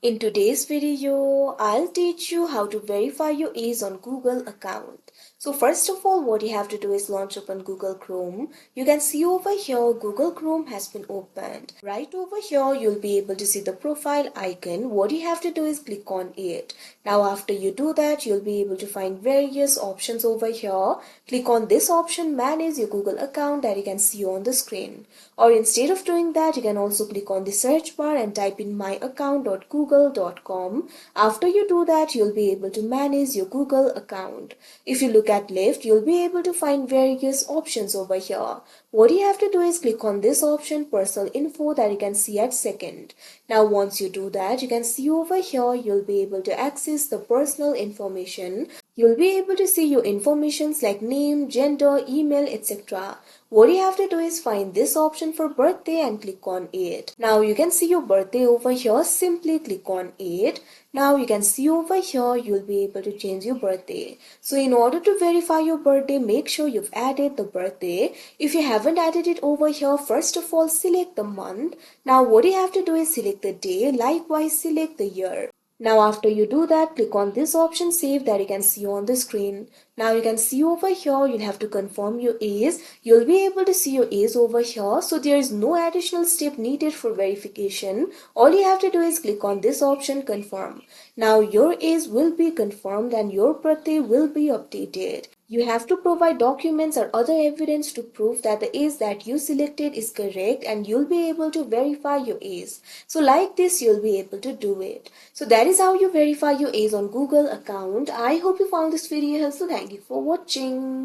In today's video, I'll teach you how to verify your age on Google account. So first of all, what you have to do is launch open Google Chrome. You can see over here Google Chrome has been opened. Right over here, you'll be able to see the profile icon. What you have to do is click on it. Now after you do that, you'll be able to find various options over here. Click on this option, manage your Google account, that you can see on the screen. Or instead of doing that, you can also click on the search bar and type in myaccount.google.com. After you do that, you'll be able to manage your Google account. If you look at left, you'll be able to find various options over here. What you have to do is click on this option, personal info, that you can see at second. Now once you do that, you can see over here, you'll be able to access the personal information. You'll be able to see your informations like name, gender, email, etc. What you have to do is find this option for birthday and click on it. Now you can see your birthday over here. Simply click on it. Now you can see over here, you'll be able to change your birthday. So in order to verify your birthday, make sure you've added the birthday. If you haven't added it over here, first of all select the month. Now what you have to do is select the day, likewise select the year. Now after you do that, click on this option save, that you can see on the screen. Now you can see over here, you'll have to confirm your age. You'll be able to see your age over here. So there is no additional step needed for verification. All you have to do is click on this option confirm. Now your age will be confirmed and your birthday will be updated. You have to provide documents or other evidence to prove that the age that you selected is correct, and you'll be able to verify your age. So like this, you'll be able to do it. So that is how you verify your age on Google account. I hope you found this video helpful. Thank you for watching.